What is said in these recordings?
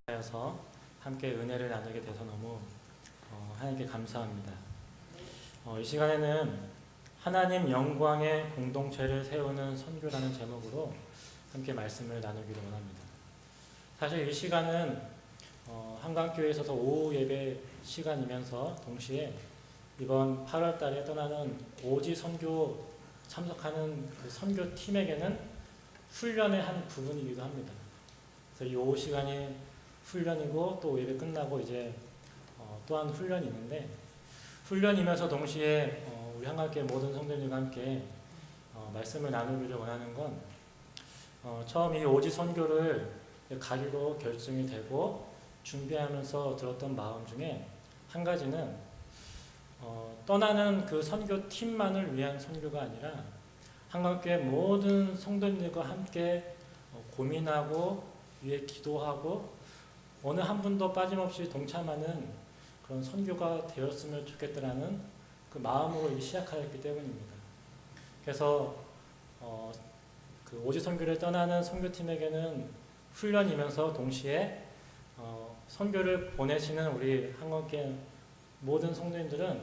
하여서 함께 은혜를 나누게 돼서 너무 하나님께 감사합니다. 이 시간에는 하나님 영광의 공동체를 세우는 선교라는 제목으로 함께 말씀을 나누기를 원합니다. 사실 이 시간은 한강교회에 있어서 오후 예배 시간이면서 동시에 이번 8월 달에 떠나는 오지 선교 참석하는 그 선교팀에게는 훈련의 한 부분이기도 합니다. 그래서 이 오후 시간이 훈련이고 또 예배 끝나고 이제 또한 훈련이 있는데, 훈련이면서 동시에 우리 한강교회 모든 성도님과 함께 말씀을 나누기를 원하는 건 처음 이 오지 선교를 가기로 결정이 되고 준비하면서 들었던 마음 중에 한 가지는 떠나는 그 선교팀만을 위한 선교가 아니라 한강교회 모든 성도님들과 함께 고민하고 위에 기도하고 어느 한 분도 빠짐없이 동참하는 그런 선교가 되었으면 좋겠다라는 그 마음으로 시작하였기 때문입니다. 그래서 그 오지 선교를 떠나는 선교팀에게는 훈련이면서 동시에 선교를 보내시는 우리 한강교회 모든 성도님들은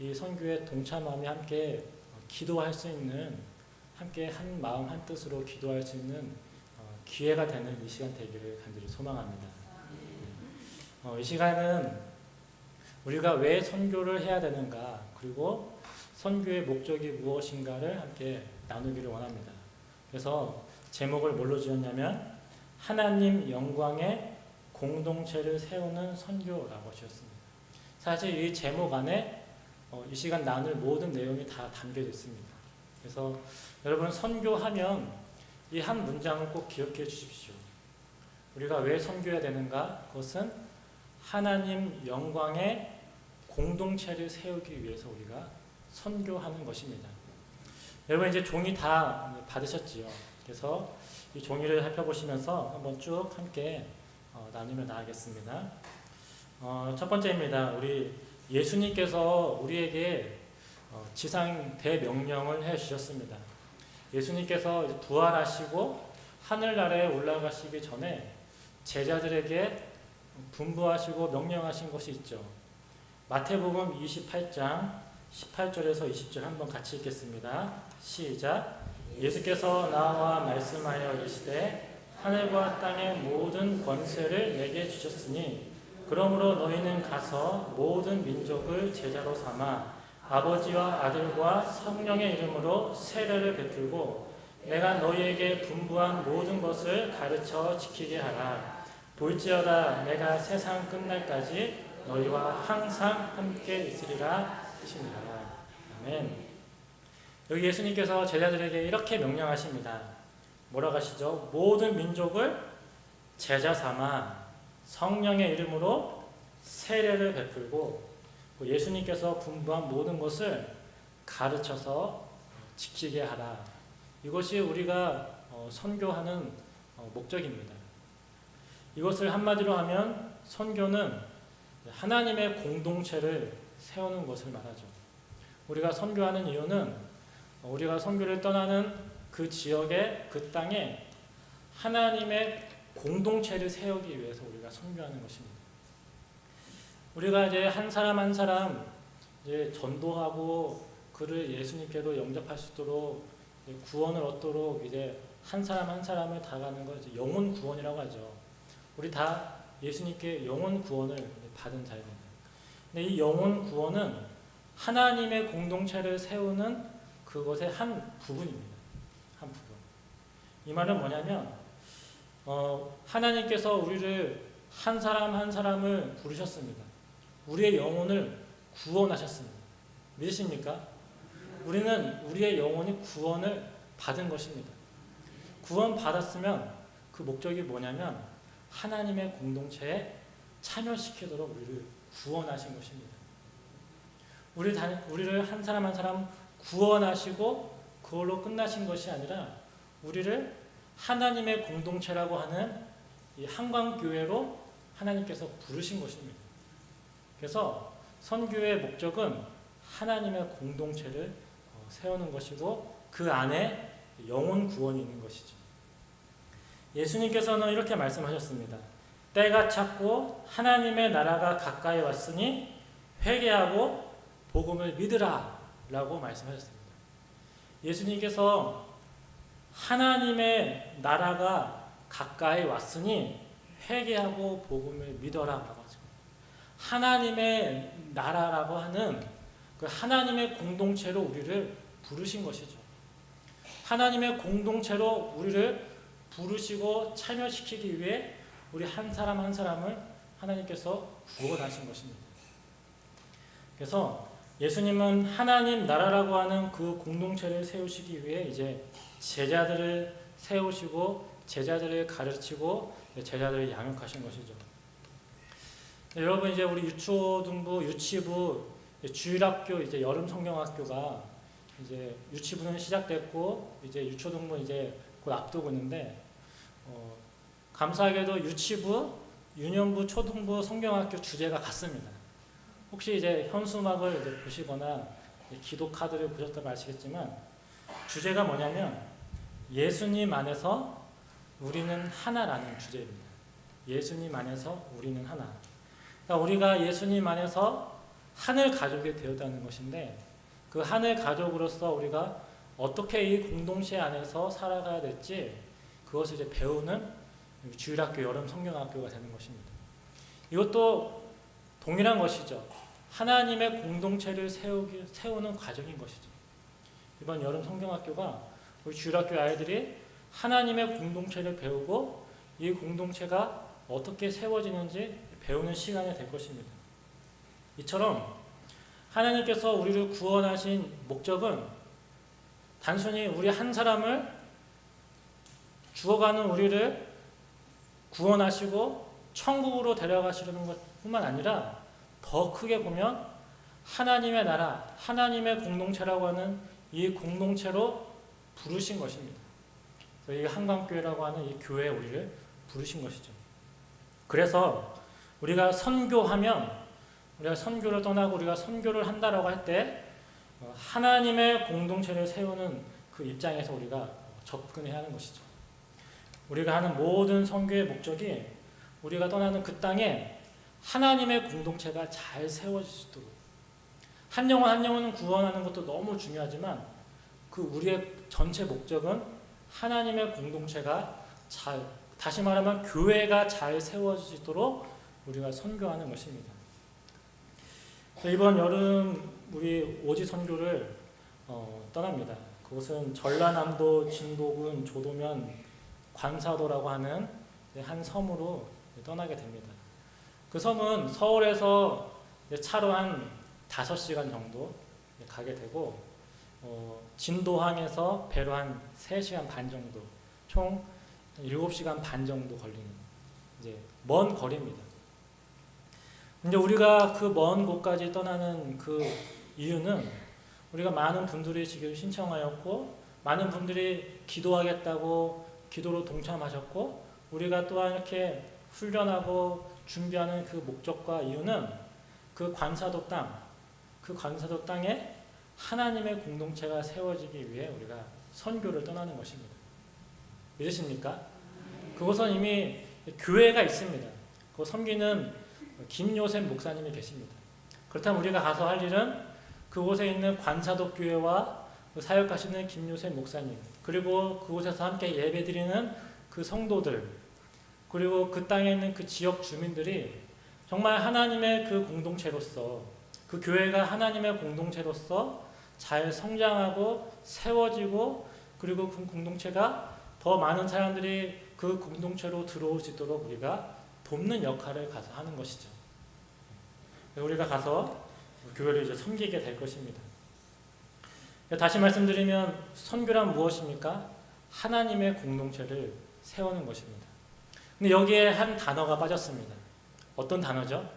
이 선교에 동참하며 함께 기도할 수 있는, 함께 한 마음 한 뜻으로 기도할 수 있는 기회가 되는 이 시간 되기를 간절히 소망합니다. 이 시간은 우리가 왜 선교를 해야 되는가, 그리고 선교의 목적이 무엇인가를 함께 나누기를 원합니다. 그래서 제목을 뭘로 지었냐면 하나님 영광의 공동체를 세우는 선교라고 지었습니다. 사실 이 제목 안에 이 시간 나눌 모든 내용이 다 담겨져 있습니다. 그래서 여러분, 선교하면 이 한 문장을 꼭 기억해 주십시오. 우리가 왜 선교해야 되는가? 그것은 하나님 영광의 공동체를 세우기 위해서 우리가 선교하는 것입니다. 여러분, 이제 종이 다 받으셨지요. 그래서 이 종이를 살펴보시면서 한번 쭉 함께 나누며 나가겠습니다. 첫 번째입니다. 우리 예수님께서 우리에게 지상 대명령을 해주셨습니다. 예수님께서 부활하시고 하늘나라에 올라가시기 전에 제자들에게 분부하시고 명령하신 것이 있죠. 마태복음 28장 18절에서 20절 한번 같이 읽겠습니다. 시작. 예수께서 나와 말씀하여 이르시되 하늘과 땅의 모든 권세를 내게 주셨으니 그러므로 너희는 가서 모든 민족을 제자로 삼아 아버지와 아들과 성령의 이름으로 세례를 베풀고 내가 너희에게 분부한 모든 것을 가르쳐 지키게 하라. 볼지어다 내가 세상 끝날까지 너희와 항상 함께 있으리라 하시니라. 아멘. 여기 예수님께서 제자들에게 이렇게 명령하십니다. 뭐라고 하시죠? 모든 민족을 제자 삼아 성령의 이름으로 세례를 베풀고 예수님께서 분부한 모든 것을 가르쳐서 지키게 하라. 이것이 우리가 선교하는 목적입니다. 이것을 한마디로 하면 선교는 하나님의 공동체를 세우는 것을 말하죠. 우리가 선교하는 이유는 우리가 선교를 떠나는 그 지역에, 그 땅에 하나님의 공동체를 세우기 위해서 우리가 선교하는 것입니다. 우리가 이제 한 사람 한 사람 이제 전도하고 그를 예수님께로 영접할 수 있도록 구원을 얻도록 이제 한 사람 한 사람을 다가가는 걸 영혼 구원이라고 하죠. 우리 다 예수님께 영혼 구원을 받은 자입니다. 근데 이 영혼 구원은 하나님의 공동체를 세우는 그것의 한 부분입니다. 한 부분. 이 말은 뭐냐면 하나님께서 우리를 한 사람 한 사람을 부르셨습니다. 우리의 영혼을 구원하셨습니다. 믿으십니까? 우리는 우리의 영혼이 구원을 받은 것입니다. 구원 받았으면 그 목적이 뭐냐면 하나님의 공동체에 참여시키도록 우리를 구원하신 것입니다. 우리를 한 사람 한 사람 구원하시고 그걸로 끝나신 것이 아니라 우리를 하나님의 공동체라고 하는 이 한강교회로 하나님께서 부르신 것입니다. 그래서 선교의 목적은 하나님의 공동체를 세우는 것이고 그 안에 영혼 구원이 있는 것이죠. 예수님께서는 이렇게 말씀하셨습니다. 때가 찼고 하나님의 나라가 가까이 왔으니 회개하고 복음을 믿으라 라고 말씀하셨습니다. 예수님께서 하나님의 나라가 가까이 왔으니 회개하고 복음을 믿어라 라고 하죠. 하나님의 나라라고 하는 그 하나님의 공동체로 우리를 부르신 것이죠. 하나님의 공동체로 우리를 부르시고 참여시키기 위해 우리 한 사람 한 사람을 하나님께서 구원하신 것입니다. 그래서 예수님은 하나님 나라라고 하는 그 공동체를 세우시기 위해 이제 제자들을 세우시고 제자들을 가르치고 제자들을 양육하신 것이죠. 여러분 이제 우리 유초등부, 유치부, 주일학교, 이제 여름 성경학교가 이제 유치부는 시작됐고 이제 유초등부 이제 곧 앞두고 있는데 감사하게도 유치부, 유년부, 초등부 성경학교 주제가 같습니다. 혹시 이제 현수막을 이제 보시거나 기도 카드를 보셨다면 아시겠지만 주제가 뭐냐면 예수님 안에서 우리는 하나라는 주제입니다. 예수님 안에서 우리는 하나. 그러니까 우리가 예수님 안에서 하늘 가족이 되었다는 것인데 그 하늘 가족으로서 우리가 어떻게 이 공동체 안에서 살아가야 될지 그것을 이제 배우는 주일학교, 여름 성경학교가 되는 것입니다. 이것도 동일한 것이죠. 하나님의 공동체를 세우는 과정인 것이죠. 이번 여름 성경학교가 우리 주일학교 아이들이 하나님의 공동체를 배우고 이 공동체가 어떻게 세워지는지 배우는 시간이 될 것입니다. 이처럼 하나님께서 우리를 구원하신 목적은 단순히 우리 한 사람을 죽어가는 우리를 구원하시고 천국으로 데려가시려는 것뿐만 아니라 더 크게 보면 하나님의 나라, 하나님의 공동체라고 하는 이 공동체로 부르신 것입니다. 이 한강교회라고 하는 이 교회에 우리를 부르신 것이죠. 그래서 우리가 선교하면 우리가 선교를 떠나고 우리가 선교를 한다라고 할 때 하나님의 공동체를 세우는 그 입장에서 우리가 접근해야 하는 것이죠. 우리가 하는 모든 선교의 목적이 우리가 떠나는 그 땅에 하나님의 공동체가 잘 세워지도록 한 영혼 한 영혼은 구원하는 것도 너무 중요하지만 그 우리의 전체 목적은 하나님의 공동체가 잘, 다시 말하면 교회가 잘 세워지도록 우리가 선교하는 것입니다. 이번 여름 우리 오지 선교를 떠납니다. 그곳은 전라남도 진도군 조도면 관사도라고 하는 한 섬으로 떠나게 됩니다. 그 섬은 서울에서 차로 한 5시간 정도 가게 되고 진도항에서 배로 한 3시간 반 정도, 총 7시간 반 정도 걸리는 이제 먼 거리입니다. 근데 우리가 그 먼 곳까지 떠나는 그 이유는 우리가 많은 분들이 지금 신청하였고 많은 분들이 기도하겠다고 기도로 동참하셨고 우리가 또한 이렇게 훈련하고 준비하는 그 목적과 이유는 그 관사도 땅, 그 관사도 땅에 하나님의 공동체가 세워지기 위해 우리가 선교를 떠나는 것입니다. 믿으십니까? 그곳은 이미 교회가 있습니다. 그 섬기는 김요셉 목사님이 계십니다. 그렇다면 우리가 가서 할 일은 그곳에 있는 관사도 교회와 그 사역하시는 김요셉 목사님, 그리고 그곳에서 함께 예배드리는 그 성도들, 그리고 그 땅에 있는 그 지역 주민들이 정말 하나님의 그 공동체로서 그 교회가 하나님의 공동체로서 잘 성장하고 세워지고 그리고 그 공동체가 더 많은 사람들이 그 공동체로 들어올 수 있도록 우리가 돕는 역할을 가서 하는 것이죠. 우리가 가서 교회를 이제 섬기게 될 것입니다. 다시 말씀드리면 선교란 무엇입니까? 하나님의 공동체를 세우는 것입니다. 근데 여기에 한 단어가 빠졌습니다. 어떤 단어죠?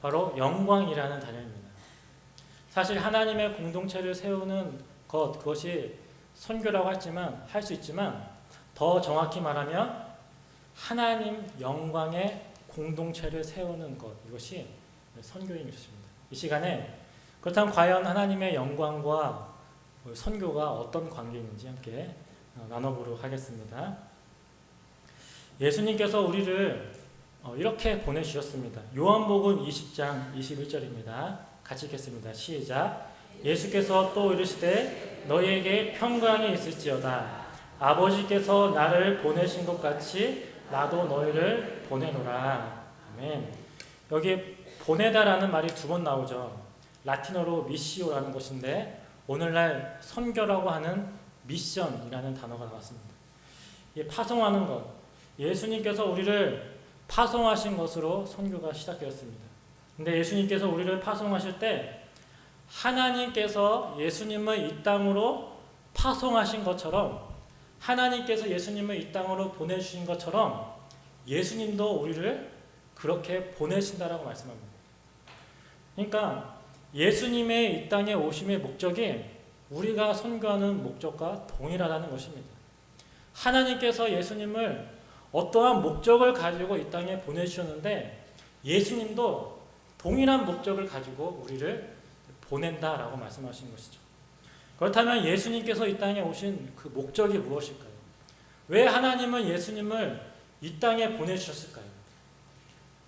바로 영광이라는 단어입니다. 사실 하나님의 공동체를 세우는 그것이 선교라고 할 수 있지만 더 정확히 말하면 하나님 영광의 공동체를 세우는 것, 이것이 선교인 것입니다. 이 시간에 그렇다면 과연 하나님의 영광과 선교가 어떤 관계인지 함께 나눠보도록 하겠습니다. 예수님께서 우리를 이렇게 보내주셨습니다. 요한복음 20장 21절입니다. 같이 읽겠습니다. 시작. 예수께서 또 이르시되 너희에게 평강이 있을지어다. 아버지께서 나를 보내신 것 같이 나도 너희를 보내노라. 아멘. 여기 보내다라는 말이 두 번 나오죠. 라틴어로 미시오라는 것인데 오늘날 선교라고 하는 미션이라는 단어가 나왔습니다. 파송하는 것, 예수님께서 우리를 파송하신 것으로 선교가 시작되었습니다. 근데 예수님께서 우리를 파송하실 때 하나님께서 예수님을 이 땅으로 파송하신 것처럼, 하나님께서 예수님을 이 땅으로 보내주신 것처럼 예수님도 우리를 그렇게 보내신다라고 말씀합니다. 그러니까 예수님의 이 땅에 오심의 목적이 우리가 선교하는 목적과 동일하다는 것입니다. 하나님께서 예수님을 어떠한 목적을 가지고 이 땅에 보내주셨는데 예수님도 동일한 목적을 가지고 우리를 보낸다라고 말씀하신 것이죠. 그렇다면 예수님께서 이 땅에 오신 그 목적이 무엇일까요? 왜 하나님은 예수님을 이 땅에 보내주셨을까요?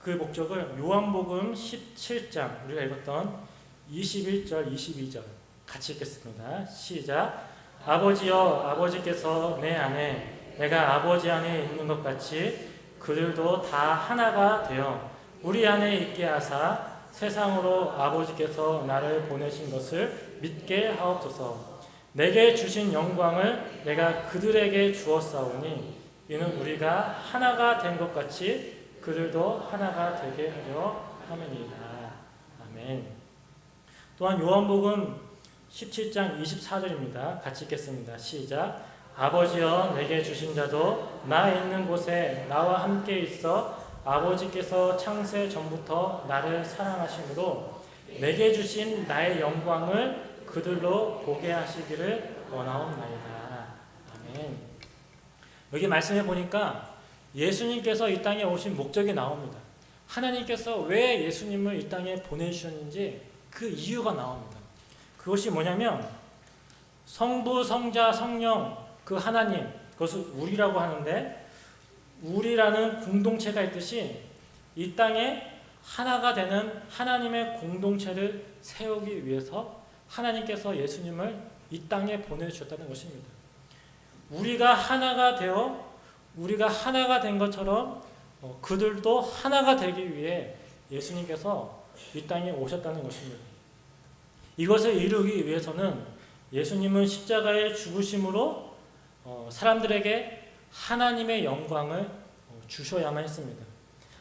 그 목적을 요한복음 17장 우리가 읽었던 21절 22절 같이 읽겠습니다. 시작. 아버지여 아버지께서 내 안에 내가 아버지 안에 있는 것 같이 그들도 다 하나가 되어 우리 안에 있게 하사 세상으로 아버지께서 나를 보내신 것을 믿게 하옵소서. 내게 주신 영광을 내가 그들에게 주었사오니 이는 우리가 하나가 된 것 같이 그들도 하나가 되게 하려 함이니이다. 아멘. 또한 요한복음 17장 24절입니다. 같이 읽겠습니다. 시작. 아버지여 내게 주신 자도 나 있는 곳에 나와 함께 있어 아버지께서 창세 전부터 나를 사랑하심으로 내게 주신 나의 영광을 그들로 보게 하시기를 원하옵나이다. 아멘. 여기 말씀해 보니까 예수님께서 이 땅에 오신 목적이 나옵니다. 하나님께서 왜 예수님을 이 땅에 보내주셨는지 그 이유가 나옵니다. 그것이 뭐냐면 성부, 성자, 성령 그 하나님, 그것을 우리라고 하는데 우리라는 공동체가 있듯이 이 땅에 하나가 되는 하나님의 공동체를 세우기 위해서 하나님께서 예수님을 이 땅에 보내주셨다는 것입니다. 우리가 하나가 되어 우리가 하나가 된 것처럼 그들도 하나가 되기 위해 예수님께서 이 땅에 오셨다는 것입니다. 이것을 이루기 위해서는 예수님은 십자가의 죽으심으로 사람들에게 하나님의 영광을 주셔야만 했습니다.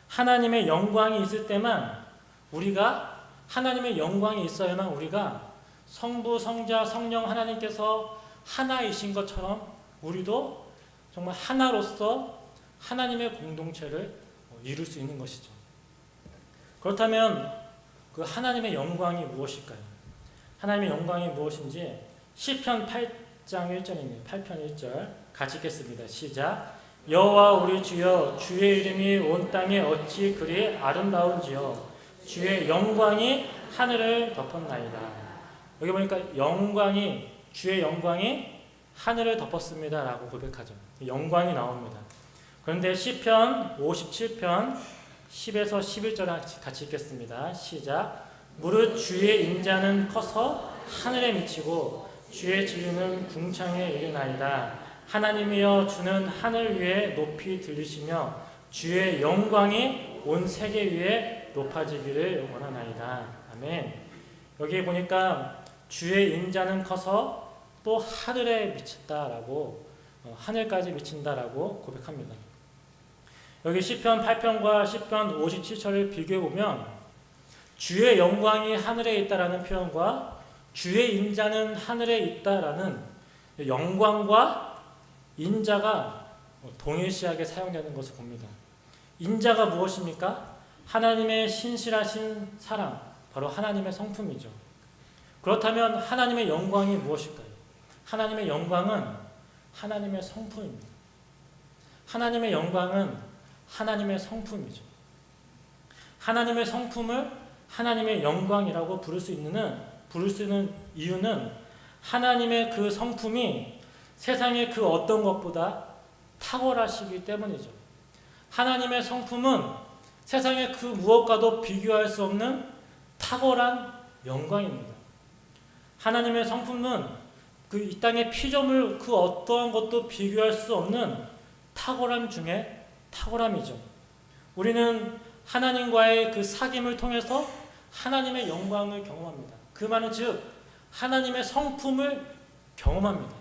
하나님의 영광이 있을 때만 우리가 하나님의 영광이 있어야만 우리가 성부, 성자, 성령 하나님께서 하나이신 것처럼 우리도 정말 하나로서 하나님의 공동체를 이룰 수 있는 것이죠. 그렇다면 그 하나님의 영광이 무엇일까요? 하나님의 영광이 무엇인지 시편 8장 1절입니다. 8편 1절 같이 읽겠습니다. 시작. 여호와 우리 주여 주의 이름이 온 땅에 어찌 그리 아름다운지요 주의 영광이 하늘을 덮었나이다. 여기 보니까 주의 영광이 하늘을 덮었습니다 라고 고백하죠. 영광이 나옵니다. 그런데 시편 57편 10에서 11절 같이 읽겠습니다. 시작. 무릇 주의 인자는 커서 하늘에 미치고 주의 진리는 궁창에 이르나이다. 하나님이여 주는 하늘 위에 높이 들리시며 주의 영광이 온 세계 위에 높아지기를 원하나이다. 아멘. 여기 보니까 주의 인자는 커서 또 하늘에 미친다라고 하늘까지 미친다라고 고백합니다. 여기 시편 8편과 시편 57절을 비교해 보면 주의 영광이 하늘에 있다라는 표현과 주의 인자는 하늘에 있다라는 영광과 인자가 동일시하게 사용되는 것을 봅니다. 인자가 무엇입니까? 하나님의 신실하신 사랑, 바로 하나님의 성품이죠. 그렇다면 하나님의 영광이 무엇일까요? 하나님의 영광은 하나님의 성품입니다. 하나님의 영광은 하나님의 성품이죠. 하나님의 성품을 하나님의 영광이라고 부를 수 있는 이유는 하나님의 그 성품이 세상의 그 어떤 것보다 탁월하시기 때문이죠. 하나님의 성품은 세상의 그 무엇과도 비교할 수 없는 탁월한 영광입니다. 하나님의 성품은 이 땅의 피조물 그 어떠한 것도 비교할 수 없는 탁월함 중에 탁월함이죠. 우리는 하나님과의 그 사귐을 통해서 하나님의 영광을 경험합니다. 그 말은 즉 하나님의 성품을 경험합니다.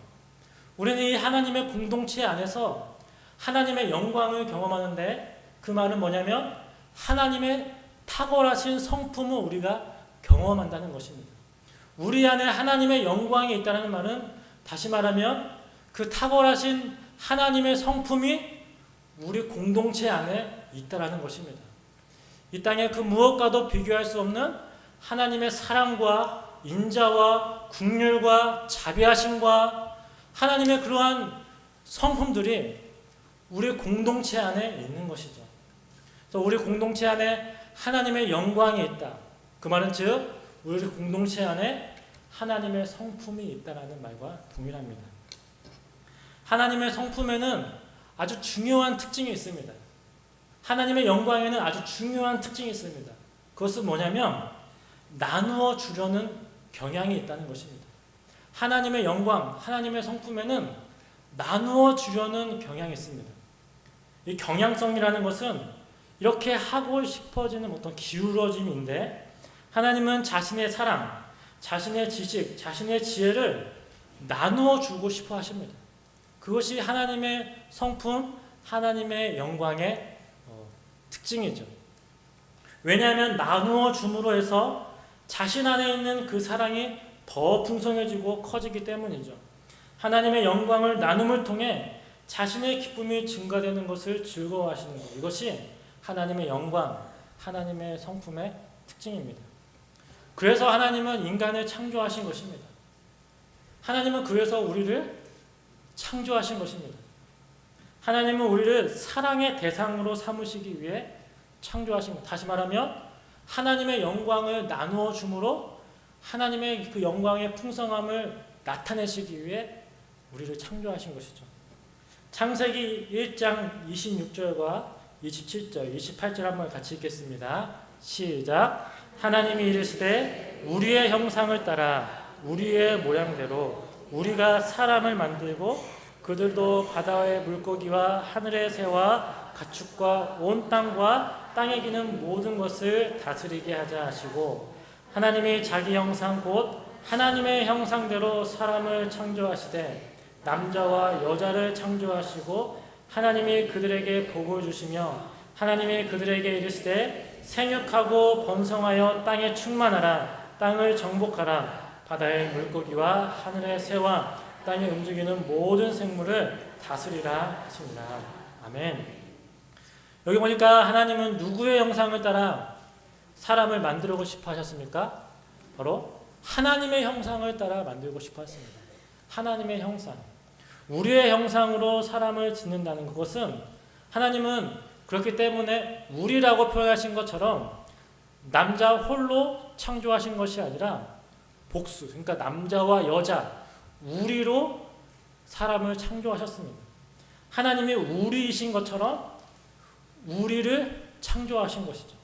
우리는 이 하나님의 공동체 안에서 하나님의 영광을 경험하는데 그 말은 뭐냐면 하나님의 탁월하신 성품을 우리가 경험한다는 것입니다. 우리 안에 하나님의 영광이 있다는 말은 다시 말하면 그 탁월하신 하나님의 성품이 우리 공동체 안에 있다는 것입니다. 이 땅의 그 무엇과도 비교할 수 없는 하나님의 사랑과 인자와 긍휼과 자비하심과 하나님의 그러한 성품들이 우리 공동체 안에 있는 것이죠. 그래서 우리 공동체 안에 하나님의 영광이 있다. 그 말은 즉 우리 공동체 안에 하나님의 성품이 있다는 말과 동일합니다. 하나님의 성품에는 아주 중요한 특징이 있습니다. 하나님의 영광에는 아주 중요한 특징이 있습니다. 그것은 뭐냐면 나누어 주려는 경향이 있다는 것입니다. 하나님의 영광, 하나님의 성품에는 나누어 주려는 경향이 있습니다. 이 경향성이라는 것은 이렇게 하고 싶어지는 어떤 기울어짐인데 하나님은 자신의 사랑, 자신의 지식, 자신의 지혜를 나누어 주고 싶어 하십니다. 그것이 하나님의 성품, 하나님의 영광의 특징이죠. 왜냐하면 나누어 줌으로 해서 자신 안에 있는 그 사랑이 더 풍성해지고 커지기 때문이죠. 하나님의 영광을 나눔을 통해 자신의 기쁨이 증가되는 것을 즐거워하시는 것. 이것이 하나님의 영광, 하나님의 성품의 특징입니다. 그래서 하나님은 인간을 창조하신 것입니다. 하나님은 그래서 우리를 창조하신 것입니다. 하나님은 우리를 사랑의 대상으로 삼으시기 위해 창조하신 것. 다시 말하면 하나님의 영광을 나누어 줌으로 하나님의 그 영광의 풍성함을 나타내시기 위해 우리를 창조하신 것이죠. 창세기 1장 26절과 27절, 28절 한번 같이 읽겠습니다. 시작. 하나님이 이르시되 우리의 형상을 따라 우리의 모양대로 우리가 사람을 만들고 그들도 바다의 물고기와 하늘의 새와 가축과 온 땅과 땅에 기는 모든 것을 다스리게 하자 하시고 하나님이 자기 형상 곧 하나님의 형상대로 사람을 창조하시되 남자와 여자를 창조하시고 하나님이 그들에게 복을 주시며 하나님이 그들에게 이르시되 생육하고 번성하여 땅에 충만하라 땅을 정복하라 바다의 물고기와 하늘의 새와 땅에 움직이는 모든 생물을 다스리라 하십니다. 아멘. 여기 보니까 하나님은 누구의 형상을 따라 사람을 만들고 싶어 하셨습니까? 바로 하나님의 형상을 따라 만들고 싶어 하셨습니다. 하나님의 형상. 우리의 형상으로 사람을 짓는다는 것은 하나님은 그렇기 때문에 우리라고 표현하신 것처럼 남자 홀로 창조하신 것이 아니라 복수, 그러니까 남자와 여자 우리로 사람을 창조하셨습니다. 하나님이 우리이신 것처럼 우리를 창조하신 것이죠.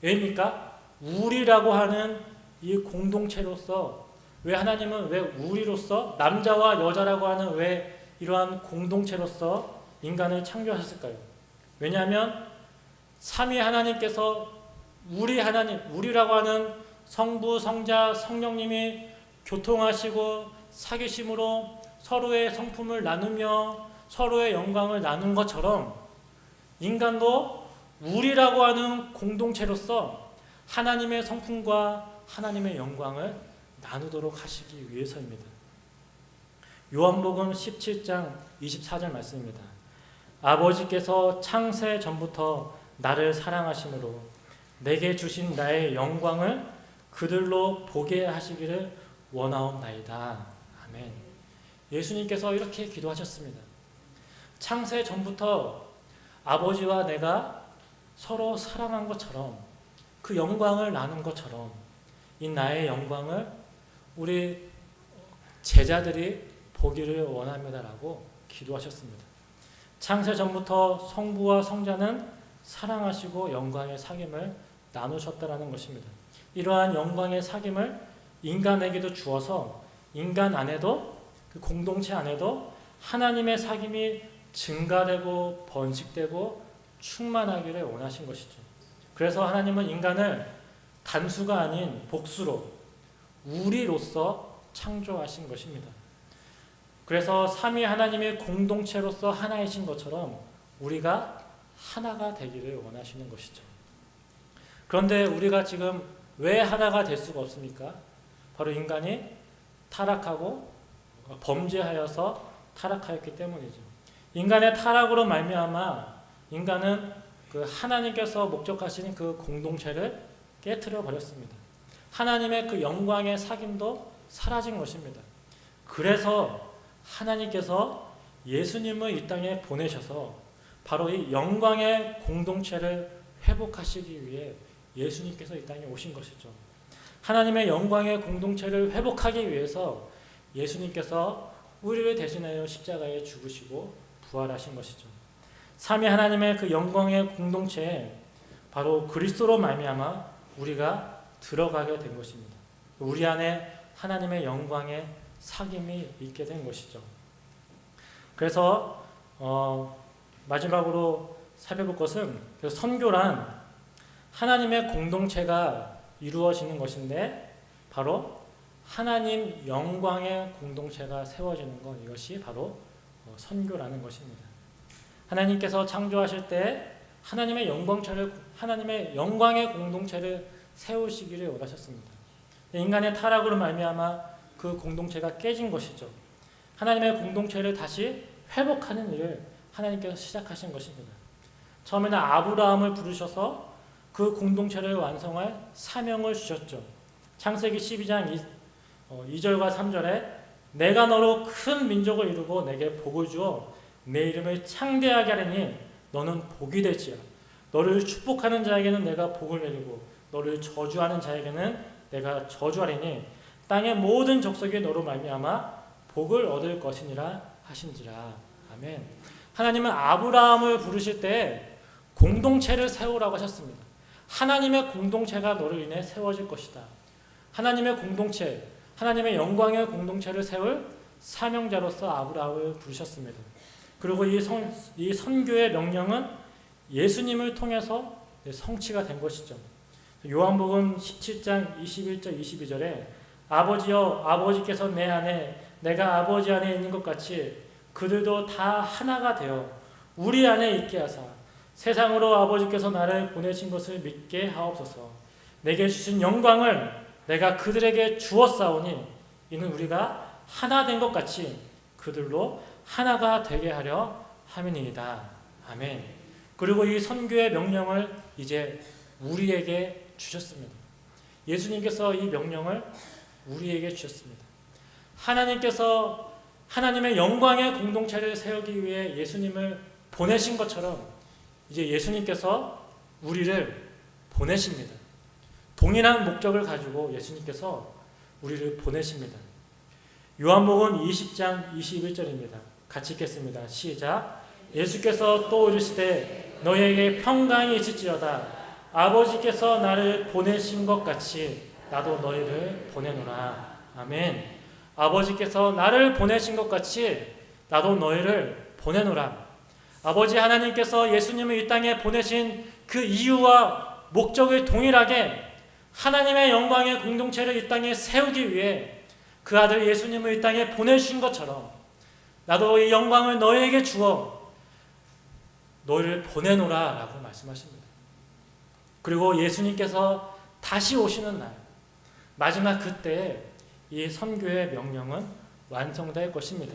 왜입니까? 우리라고 하는 이 공동체로서 왜 하나님은 왜 우리로서 남자와 여자라고 하는 왜 이러한 공동체로서 인간을 창조하셨을까요? 왜냐하면 삼위 하나님께서 우리 하나님, 우리라고 하는 성부, 성자, 성령님이 교통하시고 사귀심으로 서로의 성품을 나누며 서로의 영광을 나눈 것처럼 인간도 우리라고 하는 공동체로서 하나님의 성품과 하나님의 영광을 나누도록 하시기 위해서입니다. 요한복음 17장 24절 말씀입니다. 아버지께서 창세 전부터 나를 사랑하심으로 내게 주신 나의 영광을 그들로 보게 하시기를 원하옵나이다. 아멘. 예수님께서 이렇게 기도하셨습니다. 창세 전부터 아버지와 내가 서로 사랑한 것처럼 그 영광을 나눈 것처럼 이 나의 영광을 우리 제자들이 보기를 원합니다라고 기도하셨습니다. 창세 전부터 성부와 성자는 사랑하시고 영광의 사귐을 나누셨다라는 것입니다. 이러한 영광의 사귐을 인간에게도 주어서 인간 안에도 그 공동체 안에도 하나님의 사귐이 증가되고 번식되고 충만하기를 원하신 것이죠. 그래서 하나님은 인간을 단수가 아닌 복수로 우리로서 창조하신 것입니다. 그래서 삼위 하나님의 공동체로서 하나이신 것처럼 우리가 하나가 되기를 원하시는 것이죠. 그런데 우리가 지금 왜 하나가 될 수가 없습니까? 바로 인간이 타락하고 범죄하여서 타락하였기 때문이죠. 인간의 타락으로 말미암아 인간은 그 하나님께서 목적하시는 그 공동체를 깨트려 버렸습니다. 하나님의 그 영광의 사귐도 사라진 것입니다. 그래서 하나님께서 예수님을 이 땅에 보내셔서 바로 이 영광의 공동체를 회복하시기 위해 예수님께서 이 땅에 오신 것이죠. 하나님의 영광의 공동체를 회복하기 위해서 예수님께서 우리를 대신하여 십자가에 죽으시고 부활하신 것이죠. 삼위 하나님의 그 영광의 공동체에 바로 그리스도로 말미암아 우리가 들어가게 된 것입니다. 우리 안에 하나님의 영광의 사귐이 있게 된 것이죠. 그래서 마지막으로 살펴볼 것은 선교란 하나님의 공동체가 이루어지는 것인데 바로 하나님 영광의 공동체가 세워지는 것, 이것이 바로 선교라는 것입니다. 하나님께서 창조하실 때 하나님의 영광의 공동체를 세우시기를 원하셨습니다. 인간의 타락으로 말미암아 그 공동체가 깨진 것이죠. 하나님의 공동체를 다시 회복하는 일을 하나님께서 시작하신 것입니다. 처음에는 아브라함을 부르셔서 그 공동체를 완성할 사명을 주셨죠. 창세기 12장 2절과 3절에 내가 너로 큰 민족을 이루고 내게 복을 주어 내 이름을 창대하게 하리니 너는 복이 될지라. 너를 축복하는 자에게는 내가 복을 내리고 너를 저주하는 자에게는 내가 저주하리니 땅의 모든 족속이 너로 말미암아 복을 얻을 것이니라 하신지라. 아멘. 하나님은 아브라함을 부르실 때 공동체를 세우라고 하셨습니다. 하나님의 공동체가 너를 인해 세워질 것이다. 하나님의 공동체, 하나님의 영광의 공동체를 세울 사명자로서 아브라함을 부르셨습니다. 그리고 이 선교의 명령은 예수님을 통해서 성취가 된 것이죠. 요한복음 17장 21절 22절에 아버지여 아버지께서 내 안에 내가 아버지 안에 있는 것 같이 그들도 다 하나가 되어 우리 안에 있게 하사 세상으로 아버지께서 나를 보내신 것을 믿게 하옵소서. 내게 주신 영광을 내가 그들에게 주었사오니 이는 우리가 하나 된 것 같이 그들로 하나가 되게 하려 함이니이다. 아멘. 그리고 이 선교의 명령을 이제 우리에게 주셨습니다. 예수님께서 이 명령을 우리에게 주셨습니다. 하나님께서 하나님의 영광의 공동체를 세우기 위해 예수님을 보내신 것처럼 이제 예수님께서 우리를 보내십니다. 동일한 목적을 가지고 예수님께서 우리를 보내십니다. 요한복음 20장 21절입니다. 같이 읽겠습니다. 시작. 예수께서 또 이르시되 너희에게 평강이 있을지어다. 아버지께서 나를 보내신 것 같이 나도 너희를 보내노라. 아멘. 아버지께서 나를 보내신 것 같이 나도 너희를 보내노라. 아버지 하나님께서 예수님을 이 땅에 보내신 그 이유와 목적을 동일하게 하나님의 영광의 공동체를 이 땅에 세우기 위해 그 아들 예수님을 이 땅에 보내신 것처럼 나도 이 영광을 너희에게 주어 너희를 보내노라 라고 말씀하십니다. 그리고 예수님께서 다시 오시는 날 마지막 그때에 이 선교의 명령은 완성될 것입니다.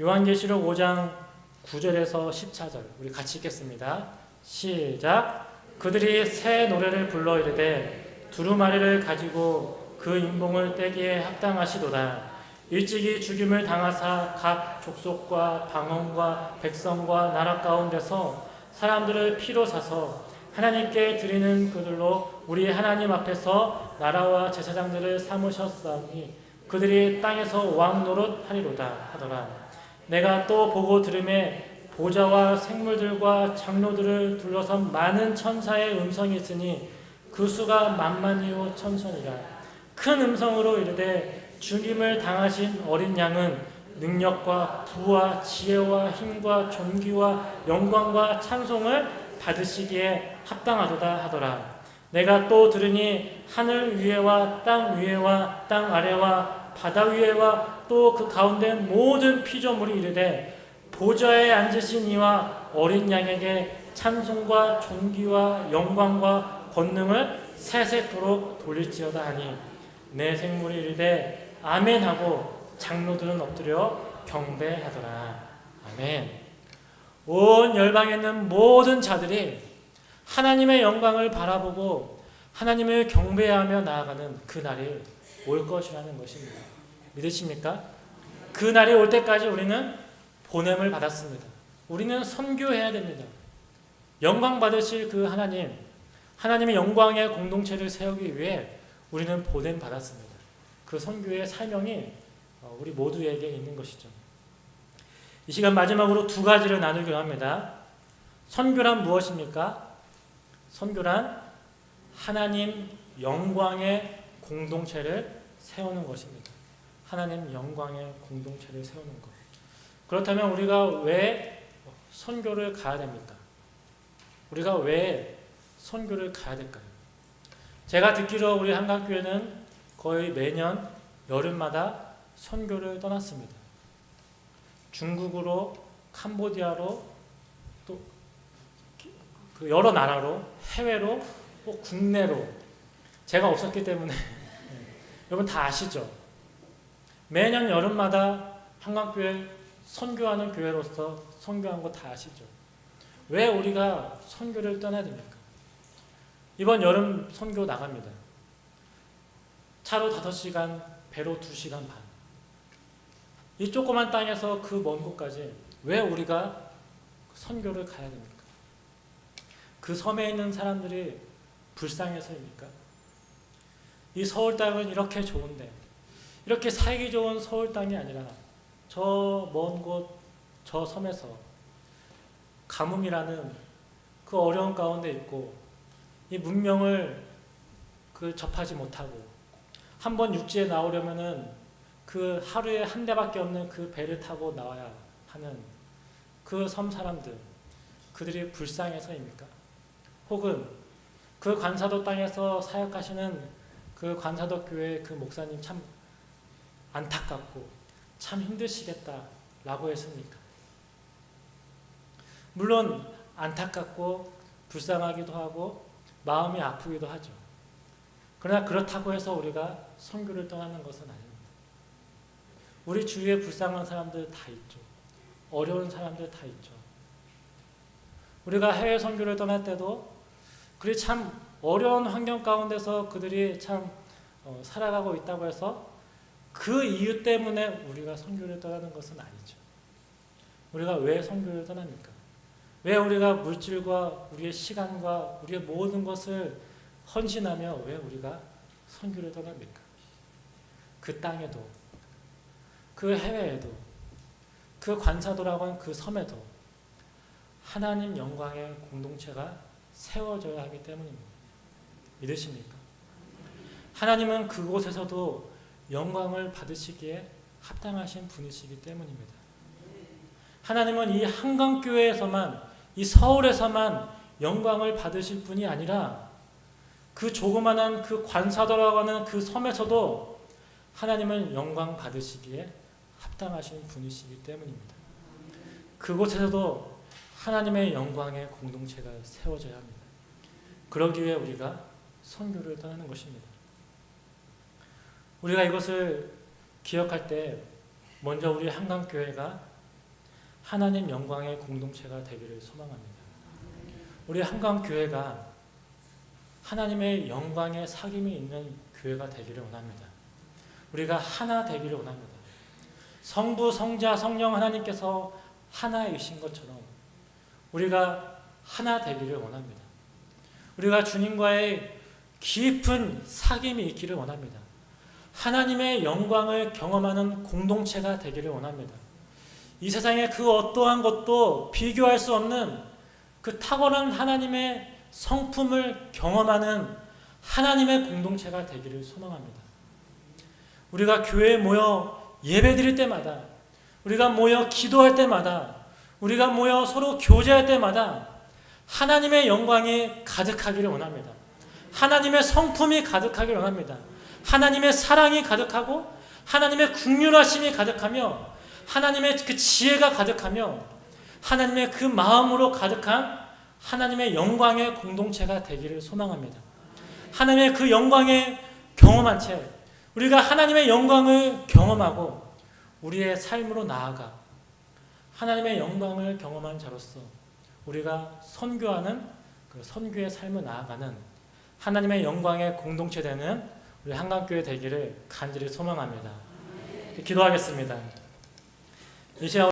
요한계시록 5장 9절에서 14절 우리 같이 읽겠습니다. 시작. 그들이 새 노래를 불러 이르되 두루마리를 가지고 그 인봉을 떼기에 합당하시도다. 일찍이 죽임을 당하사 각 족속과 방언과 백성과 나라 가운데서 사람들을 피로 사서 하나님께 드리는 그들로 우리 하나님 앞에서 나라와 제사장들을 삼으셨사오니 그들이 땅에서 왕 노릇하리로다 하더라. 내가 또 보고 들음에 보좌와 생물들과 장로들을 둘러선 많은 천사의 음성이 있으니 그 수가 만만이요 천천이라. 큰 음성으로 이르되 죽임을 당하신 어린 양은 능력과 부와 지혜와 힘과 존귀와 영광과 찬송을 받으시기에 합당하도다 하더라. 내가 또 들으니 하늘 위에와 땅 위에와 땅 아래와 바다 위에와 또 그 가운데 모든 피조물이 이르되 보좌에 앉으신 이와 어린 양에게 찬송과 존귀와 영광과 권능을 세세토록 돌릴지어다 하니 내 생물이 이르되 아멘 하고 장로들은 엎드려 경배하더라. 아멘. 온 열방에 있는 모든 자들이 하나님의 영광을 바라보고 하나님을 경배하며 나아가는 그 날이 올 것이라는 것입니다. 믿으십니까? 그 날이 올 때까지 우리는 보냄을 받았습니다. 우리는 선교해야 됩니다. 영광 받으실 그 하나님의 영광의 공동체를 세우기 위해 우리는 보냄 받았습니다. 그 선교의 사명이 우리 모두에게 있는 것이죠. 이 시간 마지막으로 두 가지를 나누기로 합니다. 선교란 무엇입니까? 선교란 하나님 영광의 공동체를 세우는 것입니다. 하나님 영광의 공동체를 세우는 것. 그렇다면 우리가 왜 선교를 가야 됩니까? 우리가 왜 선교를 가야 될까요? 제가 듣기로 우리 한강교회는 거의 매년 여름마다 선교를 떠났습니다. 중국으로, 캄보디아로, 또 그 여러 나라로, 해외로, 또 국내로. 제가 없었기 때문에 여러분 다 아시죠? 매년 여름마다 한강교회 선교하는 교회로서 선교한 거 다 아시죠? 왜 우리가 선교를 떠나야 됩니까? 이번 여름 선교 나갑니다. 차로 5시간, 배로 2시간 반. 이 조그만 땅에서 그 먼 곳까지 왜 우리가 선교를 가야 됩니까? 그 섬에 있는 사람들이 불쌍해서입니까? 이 서울 땅은 이렇게 좋은데, 이렇게 살기 좋은 서울 땅이 아니라 저 먼 곳, 저 섬에서 가뭄이라는 그 어려운 가운데 있고 이 문명을 접하지 못하고 한번 육지에 나오려면은 그 하루에 한 대밖에 없는 그 배를 타고 나와야 하는 그 섬 사람들, 그들이 불쌍해서입니까? 혹은 그 관사도 땅에서 사역하시는 그 관사도 교회 그 목사님 참 안타깝고 참 힘드시겠다라고 했습니까? 물론 안타깝고 불쌍하기도 하고 마음이 아프기도 하죠. 그러나 그렇다고 해서 우리가 선교를 떠나는 것은 아닙니다. 우리 주위에 불쌍한 사람들 다 있죠. 어려운 사람들 다 있죠. 우리가 해외 선교를 떠날 때도 그리 참 어려운 환경 가운데서 그들이 참 살아가고 있다고 해서 그 이유 때문에 우리가 선교를 떠나는 것은 아니죠. 우리가 왜 선교를 떠납니까? 왜 우리가 물질과 우리의 시간과 우리의 모든 것을 헌신하며 왜 우리가 선교를 떠납니까? 그 땅에도, 그 해외에도, 그 관사도라고 하는 그 섬에도 하나님 영광의 공동체가 세워져야 하기 때문입니다. 믿으십니까? 하나님은 그곳에서도 영광을 받으시기에 합당하신 분이시기 때문입니다. 하나님은 이 한강교회에서만, 이 서울에서만 영광을 받으실 분이 아니라 그 조그만한 그 관사도라고 하는 그 섬에서도 하나님은 영광 받으시기에 합당하신 분이시기 때문입니다. 그곳에서도 하나님의 영광의 공동체가 세워져야 합니다. 그러기 위해 우리가 선교를 떠나는 것입니다. 우리가 이것을 기억할 때 먼저 우리 한강교회가 하나님 영광의 공동체가 되기를 소망합니다. 우리 한강교회가 하나님의 영광의 사귐이 있는 교회가 되기를 원합니다. 우리가 하나 되기를 원합니다. 성부, 성자, 성령 하나님께서 하나이신 것처럼 우리가 하나 되기를 원합니다. 우리가 주님과의 깊은 사귐이 있기를 원합니다. 하나님의 영광을 경험하는 공동체가 되기를 원합니다. 이 세상의 그 어떠한 것도 비교할 수 없는 그 탁월한 하나님의 성품을 경험하는 하나님의 공동체가 되기를 소망합니다. 우리가 교회에 모여 예배드릴 때마다, 우리가 모여 기도할 때마다, 우리가 모여 서로 교제할 때마다 하나님의 영광이 가득하기를 원합니다. 하나님의 성품이 가득하기를 원합니다. 하나님의 사랑이 가득하고 하나님의 긍휼하심이 가득하며 하나님의 그 지혜가 가득하며 하나님의 그 마음으로 가득한 하나님의 영광의 공동체가 되기를 소망합니다. 하나님의 그 영광에 경험한 채 우리가 하나님의 영광을 경험하고 우리의 삶으로 나아가 하나님의 영광을 경험한 자로서 우리가 선교하는 그 선교의 삶을 나아가는 하나님의 영광의 공동체 되는 우리 한강교회 되기를 간절히 소망합니다. 기도하겠습니다. 이 시간